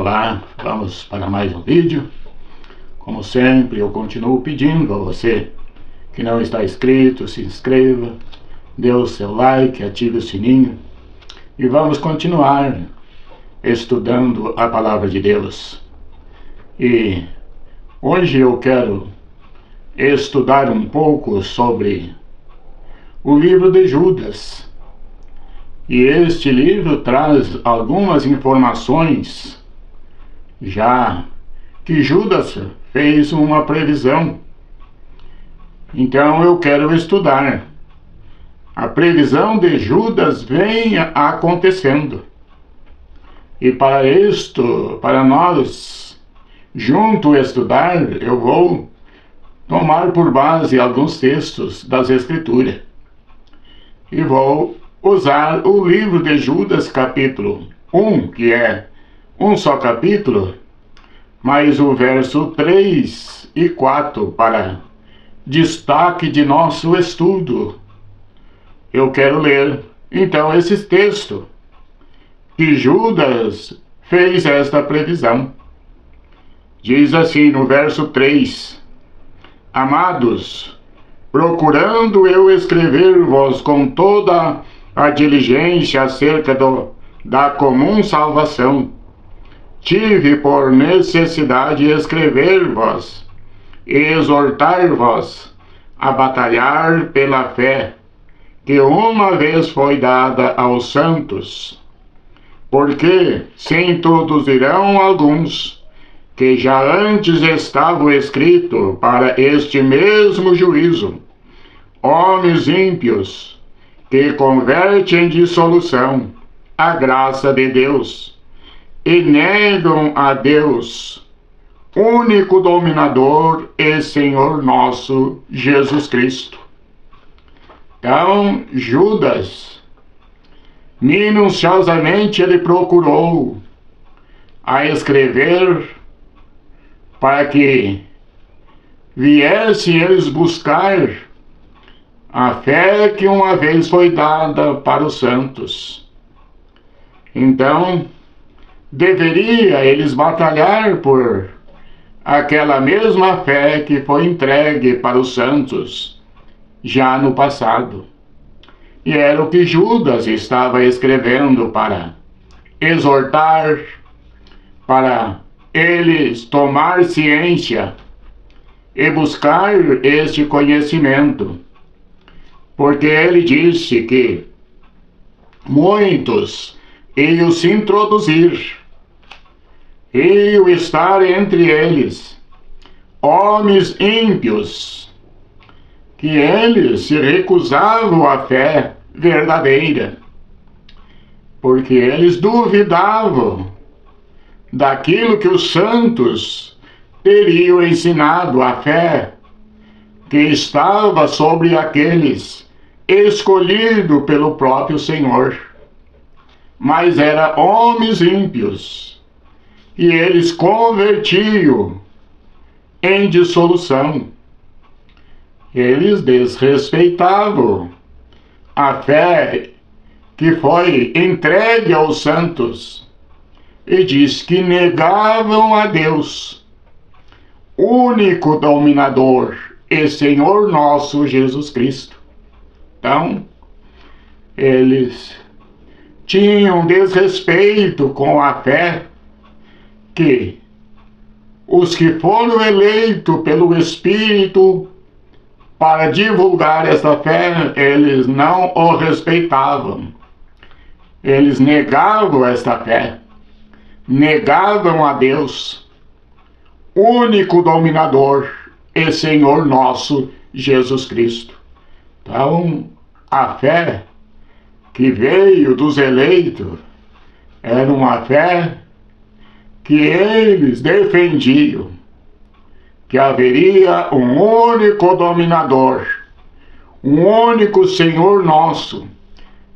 Olá, vamos para mais um vídeo. Como sempre, eu continuo pedindo a você que não está inscrito, se inscreva, dê o seu like, ative o sininho e vamos continuar estudando a Palavra de Deus. E hoje eu quero estudar um pouco sobre o livro de Judas. E este livro traz algumas informações já que Judas fez uma previsão. Então eu quero estudar. A previsão de Judas vem acontecendo. E para isto, para nós junto estudar, eu vou tomar por base alguns textos das Escrituras. E vou usar o livro de Judas, capítulo 1, que é um só capítulo, mas o verso 3 e 4 para destaque de nosso estudo. Eu quero ler, então, esses textos que Judas fez esta previsão. Diz assim no verso 3: Amados, procurando eu escrever-vos com toda a diligência acerca da comum salvação, tive por necessidade escrever-vos e exortar-vos a batalhar pela fé que uma vez foi dada aos santos, porque se introduzirão alguns que já antes estavam escritos para este mesmo juízo, homens ímpios, que convertem em dissolução a graça de Deus, e negam a Deus, único dominador e Senhor nosso, Jesus Cristo. Então, Judas, minuciosamente ele procurou a escrever para que viessem eles buscar a fé que uma vez foi dada para os santos. Então, deveria eles batalhar por aquela mesma fé que foi entregue para os santos já no passado. E era o que Judas estava escrevendo para exortar, para eles tomar ciência e buscar este conhecimento. Porque ele disse que muitos iam se introduzir, iam estar entre eles homens ímpios, que eles se recusavam à fé verdadeira, porque eles duvidavam daquilo que os santos teriam ensinado, a fé que estava sobre aqueles escolhidos pelo próprio Senhor. Mas eram homens ímpios, e eles convertiam em dissolução. Eles desrespeitavam a fé que foi entregue aos santos, e diz que negavam a Deus, único dominador e Senhor nosso Jesus Cristo. Então, eles tinham desrespeito com a fé que os que foram eleitos pelo Espírito para divulgar essa fé, eles não o respeitavam. Eles negavam esta fé, negavam a Deus, único dominador e Senhor nosso Jesus Cristo. Então, a fé que veio dos eleitos era uma fé que eles defendiam, que haveria um único dominador, um único Senhor nosso,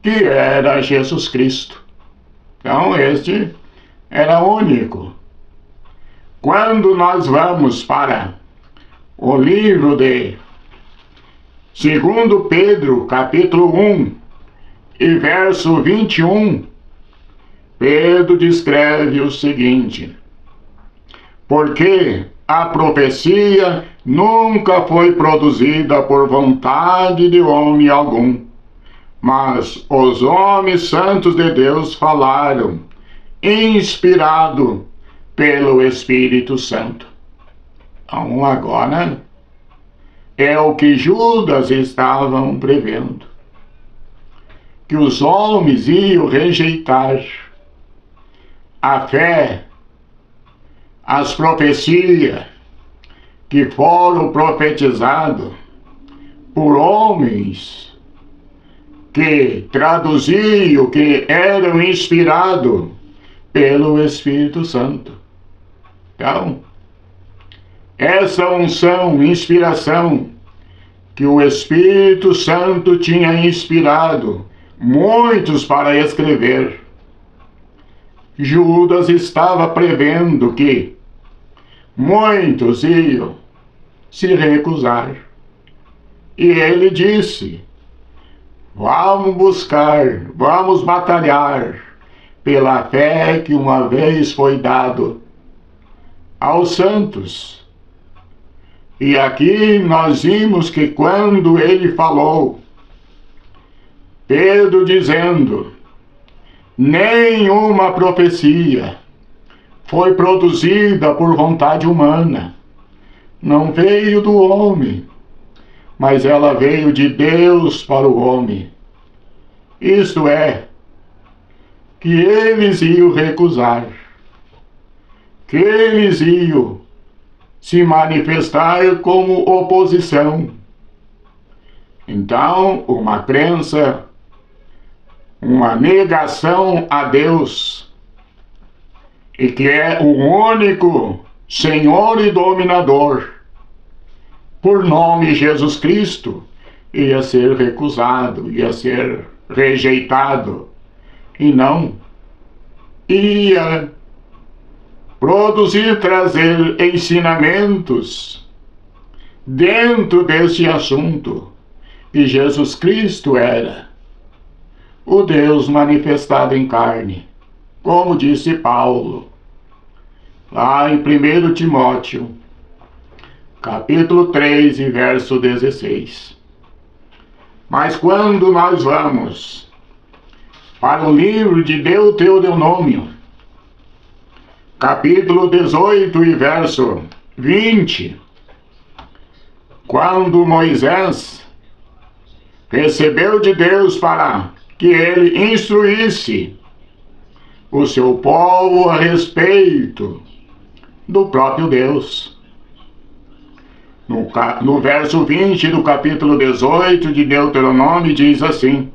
que era Jesus Cristo. Então este era único. Quando nós vamos para o livro de 2 Pedro, capítulo 1, e verso 21, Pedro descreve o seguinte: porque a profecia nunca foi produzida por vontade de homem algum, mas os homens santos de Deus falaram, inspirado pelo Espírito Santo. Então agora é o que Judas estavam prevendo, que os homens iam rejeitar a fé, as profecias que foram profetizadas por homens que traduziam, que eram inspirados pelo Espírito Santo. Então, essa unção, inspiração que o Espírito Santo tinha inspirado muitos para escrever, Judas estava prevendo que muitos iam se recusar. E ele disse: vamos buscar, vamos batalhar pela fé que uma vez foi dado aos santos. E aqui nós vimos que quando ele falou, Pedro dizendo, nenhuma profecia foi produzida por vontade humana, não veio do homem, mas ela veio de Deus para o homem. Isto é, que eles iam recusar, que eles iam se manifestar como oposição. Então, uma crença, uma negação a Deus, e que é o único Senhor e Dominador, por nome Jesus Cristo, ia ser recusado, ia ser rejeitado, e não ia produzir, trazer ensinamentos dentro desse assunto, que Jesus Cristo era o Deus manifestado em carne, como disse Paulo, lá em 1 Timóteo, capítulo 3, e verso 16. Mas quando nós vamos para o livro de Deuteronômio, capítulo 18 e verso 20, quando Moisés recebeu de Deus para que ele instruísse o seu povo a respeito do próprio Deus. No verso 20 do capítulo 18 de Deuteronômio diz assim: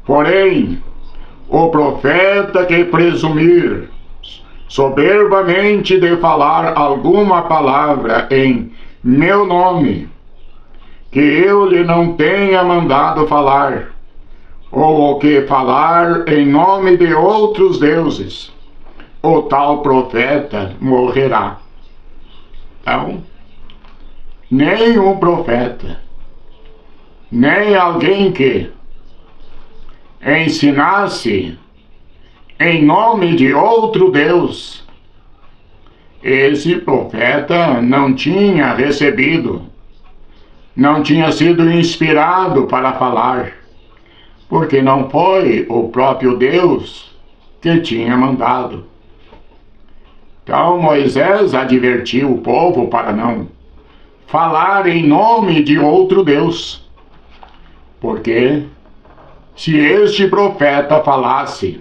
porém, o profeta que presumir soberbamente de falar alguma palavra em meu nome, que eu lhe não tenha mandado falar, ou o que falar em nome de outros deuses, o tal profeta morrerá. Então, nenhum profeta, nem alguém que ensinasse em nome de outro Deus, esse profeta não tinha recebido, não tinha sido inspirado para falar, porque não foi o próprio Deus que tinha mandado. Então Moisés advertiu o povo para não falar em nome de outro Deus, porque se este profeta falasse,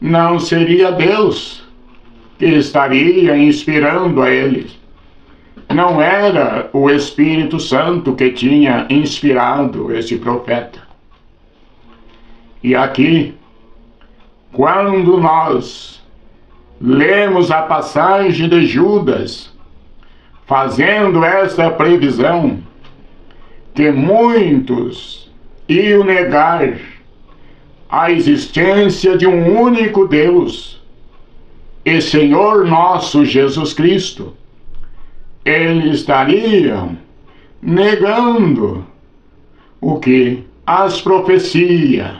não seria Deus que estaria inspirando a eles. Não era o Espírito Santo que tinha inspirado esse profeta. E aqui, quando nós lemos a passagem de Judas, fazendo esta previsão, que muitos iam negar a existência de um único Deus e Senhor nosso Jesus Cristo, eles estariam negando o que? As profecias,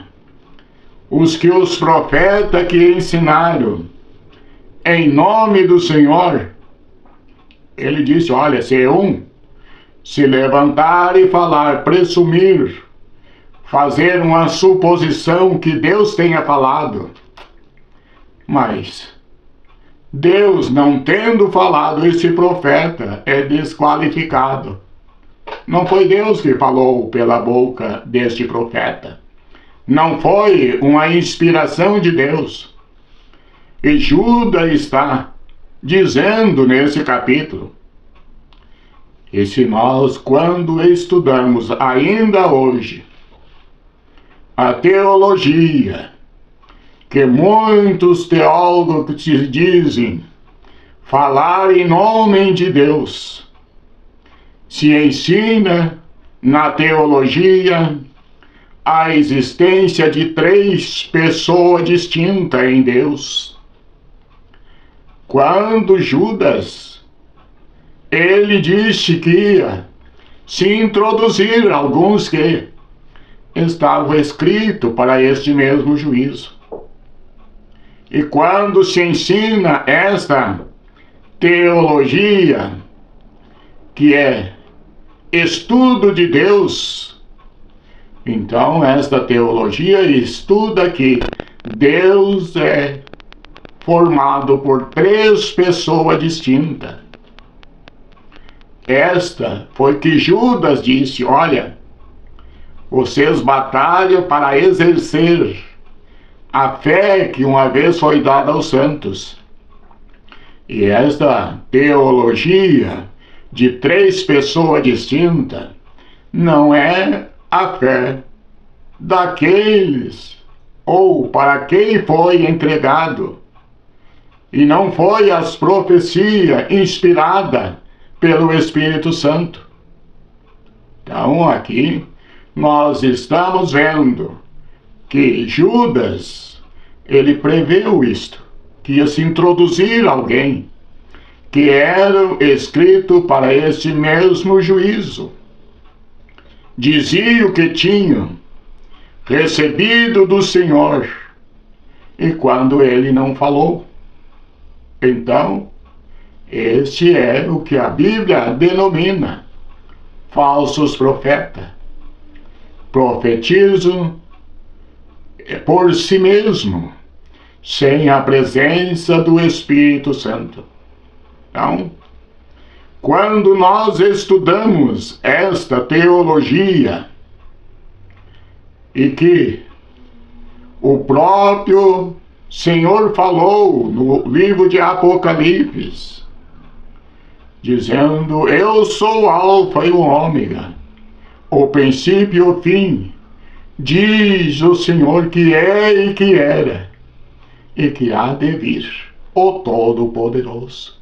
os profetas que ensinaram em nome do Senhor, ele disse, olha, se um se levantar e falar, presumir, fazer uma suposição que Deus tenha falado, mas Deus não tendo falado, esse profeta é desqualificado. Não foi Deus que falou pela boca deste profeta. Não foi uma inspiração de Deus. E Judas está dizendo nesse capítulo, e se nós, quando estudamos ainda hoje a teologia, que muitos teólogos dizem falar em nome de Deus, se ensina na teologia a existência de 3 pessoas distintas em Deus. Quando Judas, ele disse que ia se introduzir alguns que estavam escritos para este mesmo juízo. E quando se ensina esta teologia, que é estudo de Deus, então esta teologia estuda que Deus é formado por 3 pessoas distintas. Esta foi que Judas disse, olha, vocês batalham para exercer a fé que uma vez foi dada aos santos. E esta teologia de 3 pessoas distintas não é a fé daqueles ou para quem foi entregado. E não foi as profecias inspiradas pelo Espírito Santo. Então aqui nós estamos vendo que Judas, ele preveu isto, que ia se introduzir alguém que era escrito para este mesmo juízo. Dizia o que tinham recebido do Senhor, e quando ele não falou, então este é o que a Bíblia denomina falsos profetas. Profetizam por si mesmo, sem a presença do Espírito Santo. Então, quando nós estudamos esta teologia, e que o próprio Senhor falou no livro de Apocalipse, dizendo, eu sou o Alfa e o Ômega, o princípio e o fim, diz o Senhor que é e que era, e que há de vir, o Todo-Poderoso.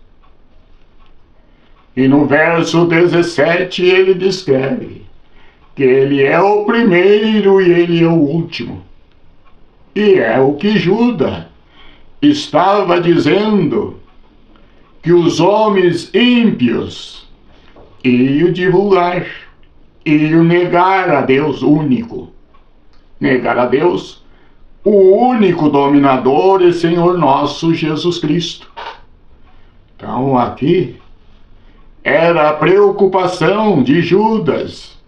E no verso 17 ele descreve que ele é o primeiro e ele é o último. E é o que Judas estava dizendo, que os homens ímpios iam divulgar, iam negar a Deus único. Negar a Deus, o único dominador e Senhor nosso Jesus Cristo. Então aqui era a preocupação de Judas,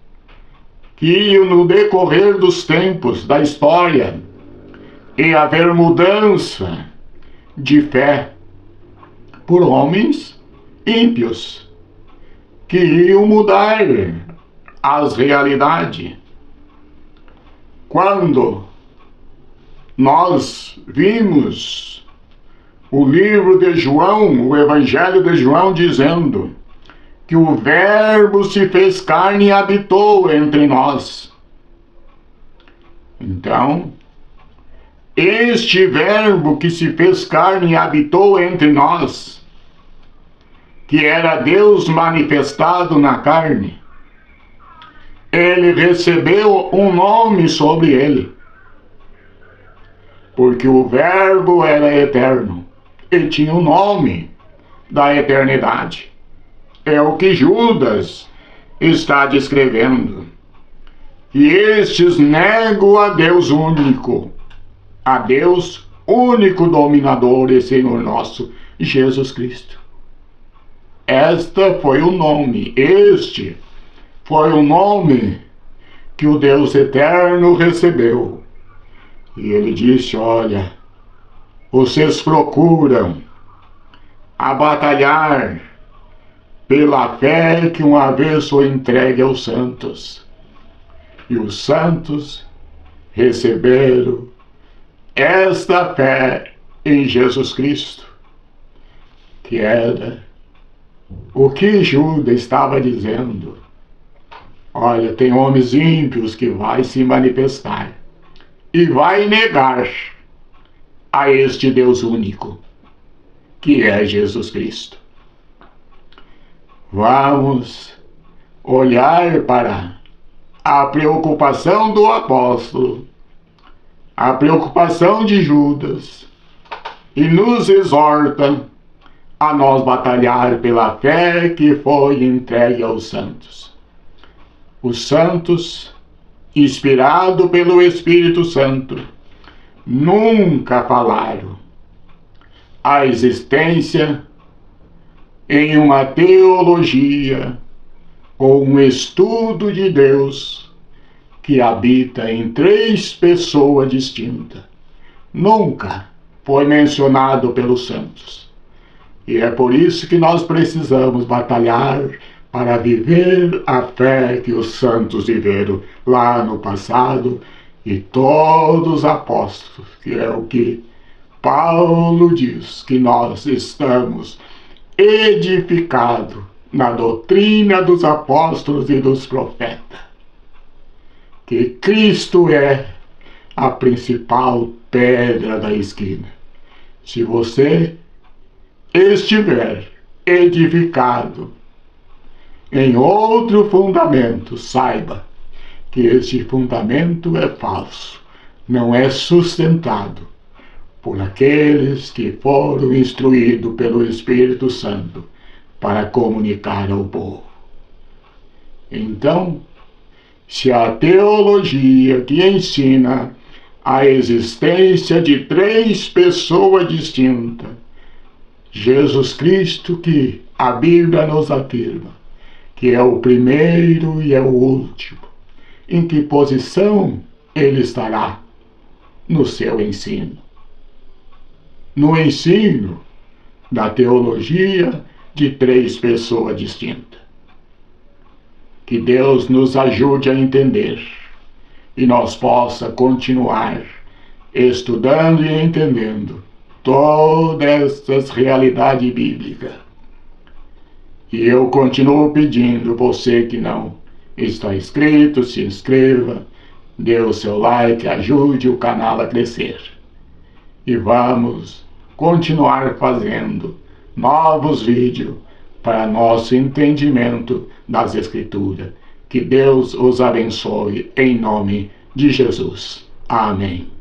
que no decorrer dos tempos da história ia haver mudança de fé por homens ímpios, que iam mudar as realidades. Quando nós vimos o livro de João, o Evangelho de João, dizendo que o Verbo se fez carne e habitou entre nós. Então, este Verbo que se fez carne e habitou entre nós, que era Deus manifestado na carne, ele recebeu um nome sobre ele, porque o Verbo era eterno e tinha o nome da eternidade. É o que Judas está descrevendo. E estes negam a Deus único, a Deus, único dominador e Senhor nosso, Jesus Cristo. Este foi o nome que o Deus eterno recebeu. E ele disse: olha, vocês procuram a batalhar pela fé que uma vez foi entregue aos santos. E os santos receberam esta fé em Jesus Cristo, que era o que Judas estava dizendo. Olha, tem homens ímpios que vai se manifestar e vai negar a este Deus único, que é Jesus Cristo. Vamos olhar para a preocupação do apóstolo, a preocupação de Judas, e nos exorta a nós batalhar pela fé que foi entregue aos santos. Os santos, inspirados pelo Espírito Santo, nunca falaram a existência em uma teologia ou um estudo de Deus que habita em 3 pessoas distintas. Nunca foi mencionado pelos santos. E é por isso que nós precisamos batalhar para viver a fé que os santos viveram lá no passado, e todos os apóstolos, que é o que Paulo diz, que nós estamos edificados na doutrina dos apóstolos e dos profetas, que Cristo é a principal pedra da esquina. Se você estiver edificado em outro fundamento, saiba que este fundamento é falso, não é sustentado por aqueles que foram instruídos pelo Espírito Santo para comunicar ao povo. Então, se a teologia que ensina a existência de 3 pessoas distintas, Jesus Cristo, que a Bíblia nos afirma que é o primeiro e é o último, em que posição ele estará no seu ensino? No ensino da teologia de 3 pessoas distintas. Que Deus nos ajude a entender e nós possa continuar estudando e entendendo todas essas realidades bíblicas. E eu continuo pedindo, você que não está inscrito, se inscreva, dê o seu like, ajude o canal a crescer. E vamos continuar fazendo novos vídeos para nosso entendimento das Escrituras. Que Deus os abençoe em nome de Jesus. Amém.